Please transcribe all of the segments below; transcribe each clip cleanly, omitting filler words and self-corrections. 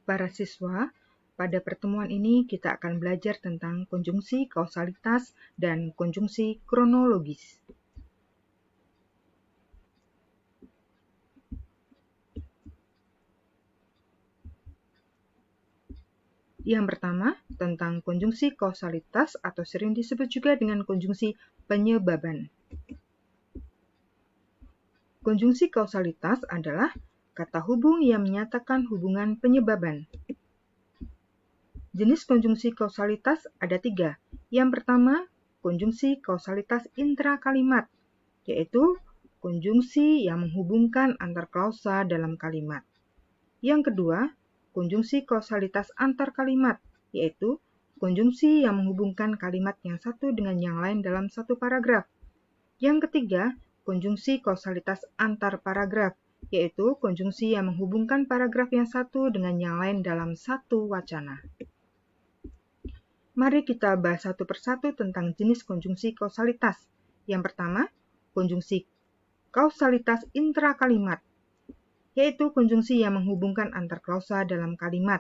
Para siswa, pada pertemuan ini kita akan belajar tentang konjungsi kausalitas dan konjungsi kronologis. Yang pertama, tentang konjungsi kausalitas atau sering disebut juga dengan konjungsi penyebaban. Konjungsi kausalitas adalah kata hubung yang menyatakan hubungan penyebaban. Jenis konjungsi kausalitas ada 3. Yang pertama, konjungsi kausalitas intrakalimat, yaitu konjungsi yang menghubungkan antar klausa dalam kalimat. Yang kedua, konjungsi kausalitas antar kalimat, yaitu konjungsi yang menghubungkan kalimat yang satu dengan yang lain dalam satu paragraf. Yang ketiga, konjungsi kausalitas antar paragraf, yaitu konjungsi yang menghubungkan paragraf yang satu dengan yang lain dalam satu wacana. Mari kita bahas satu persatu tentang jenis konjungsi kausalitas. Yang pertama, konjungsi kausalitas intrakalimat, yaitu konjungsi yang menghubungkan antar klausa dalam kalimat.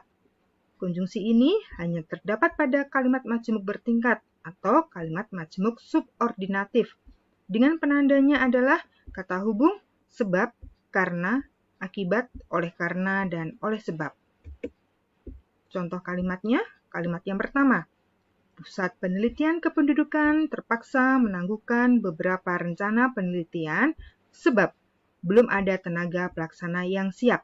Konjungsi ini hanya terdapat pada kalimat majemuk bertingkat atau kalimat majemuk subordinatif. Dengan penandanya adalah kata hubung, sebab, karena, akibat, oleh karena, dan oleh sebab. Contoh kalimatnya, kalimat yang pertama. Pusat Penelitian Kependudukan terpaksa menangguhkan beberapa rencana penelitian sebab belum ada tenaga pelaksana yang siap.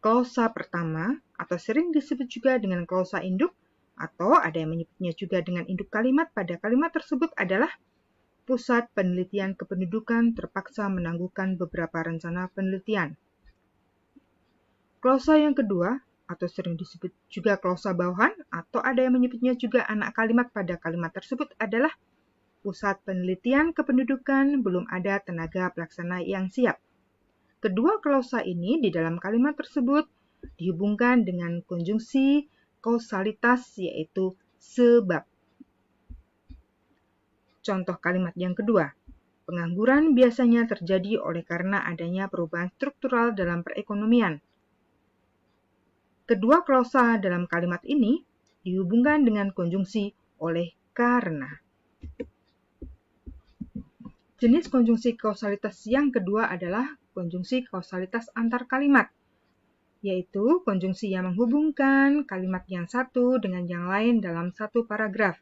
Klausa pertama, atau sering disebut juga dengan klausa induk, atau ada yang menyebutnya juga dengan induk kalimat pada kalimat tersebut adalah Pusat Penelitian Kependudukan terpaksa menangguhkan beberapa rencana penelitian. Klausa yang kedua, atau sering disebut juga klausa bawahan, atau ada yang menyebutnya juga anak kalimat pada kalimat tersebut adalah Pusat Penelitian Kependudukan belum ada tenaga pelaksana yang siap. Kedua klausa ini di dalam kalimat tersebut dihubungkan dengan konjungsi kausalitas, yaitu sebab. Contoh kalimat yang kedua, pengangguran biasanya terjadi oleh karena adanya perubahan struktural dalam perekonomian. Kedua klausa dalam kalimat ini dihubungkan dengan konjungsi oleh karena. Jenis konjungsi kausalitas yang kedua adalah konjungsi kausalitas antar kalimat, yaitu konjungsi yang menghubungkan kalimat yang satu dengan yang lain dalam satu paragraf,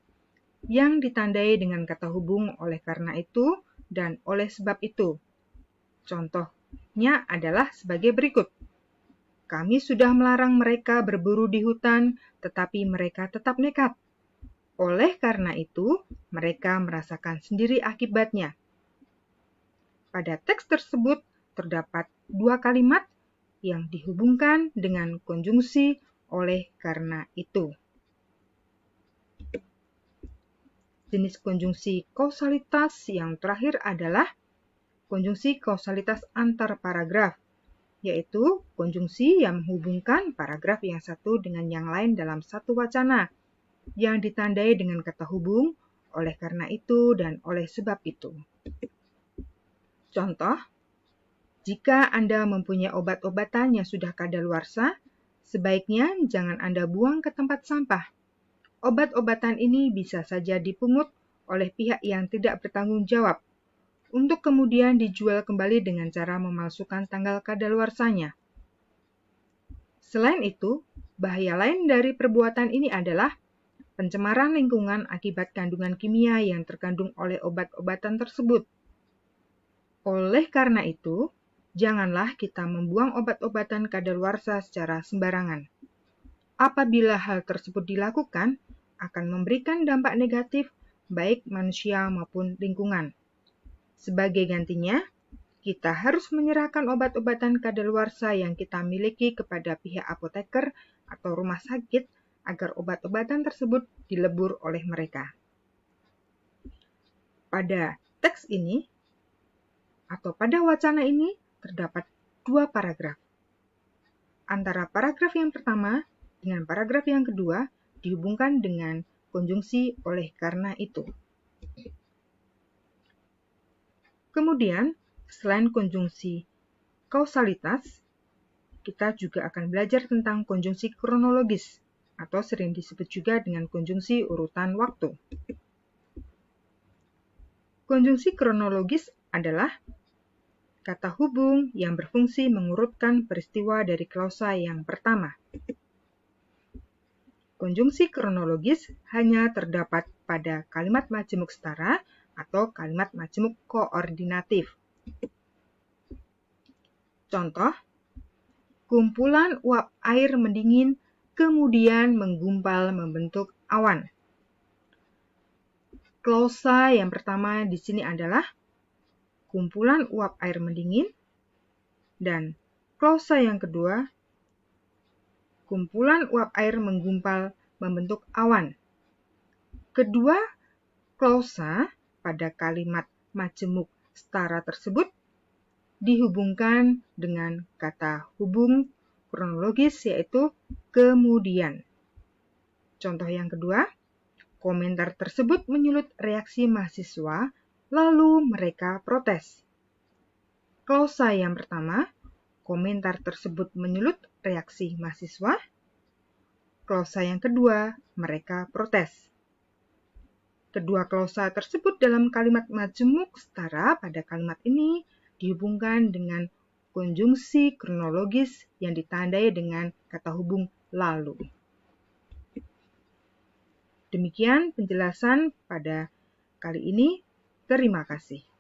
yang ditandai dengan kata hubung oleh karena itu dan oleh sebab itu. Contohnya adalah sebagai berikut. Kami sudah melarang mereka berburu di hutan, tetapi mereka tetap nekat. Oleh karena itu, mereka merasakan sendiri akibatnya. Pada teks tersebut terdapat dua kalimat yang dihubungkan dengan konjungsi oleh karena itu. Jenis konjungsi kausalitas yang terakhir adalah konjungsi kausalitas antar paragraf, yaitu konjungsi yang menghubungkan paragraf yang satu dengan yang lain dalam satu wacana, yang ditandai dengan kata hubung, oleh karena itu dan oleh sebab itu. Contoh, jika Anda mempunyai obat-obatan yang sudah kadaluarsa, sebaiknya jangan Anda buang ke tempat sampah. Obat-obatan ini bisa saja dipungut oleh pihak yang tidak bertanggung jawab, untuk kemudian dijual kembali dengan cara memalsukan tanggal kadaluarsanya. Selain itu, bahaya lain dari perbuatan ini adalah pencemaran lingkungan akibat kandungan kimia yang terkandung oleh obat-obatan tersebut. Oleh karena itu, janganlah kita membuang obat-obatan kadaluarsa secara sembarangan. Apabila hal tersebut dilakukan, akan memberikan dampak negatif baik manusia maupun lingkungan. Sebagai gantinya, kita harus menyerahkan obat-obatan kadaluarsa yang kita miliki kepada pihak apoteker atau rumah sakit agar obat-obatan tersebut dilebur oleh mereka. Pada teks ini, atau pada wacana ini terdapat dua paragraf. Antara paragraf yang pertama dengan paragraf yang kedua dihubungkan dengan konjungsi oleh karena itu. Kemudian, selain konjungsi kausalitas, kita juga akan belajar tentang konjungsi kronologis, atau sering disebut juga dengan konjungsi urutan waktu. Konjungsi kronologis adalah kata hubung yang berfungsi mengurutkan peristiwa dari klausa yang pertama. Konjungsi kronologis hanya terdapat pada kalimat majemuk setara atau kalimat majemuk koordinatif. Contoh, kumpulan uap air mendingin kemudian menggumpal membentuk awan. Klausa yang pertama di sini adalah kumpulan uap air mendingin, dan klausa yang kedua, kumpulan uap air menggumpal membentuk awan. Kedua klausa pada kalimat majemuk setara tersebut dihubungkan dengan kata hubung kronologis, yaitu kemudian. Contoh yang kedua, komentar tersebut menyulut reaksi mahasiswa, lalu mereka protes. Klausa yang pertama, komentar tersebut menyulut reaksi mahasiswa. Klausa yang kedua, mereka protes. Kedua klausa tersebut dalam kalimat majemuk setara pada kalimat ini dihubungkan dengan konjungsi kronologis yang ditandai dengan kata hubung lalu. Demikian penjelasan pada kali ini. Terima kasih.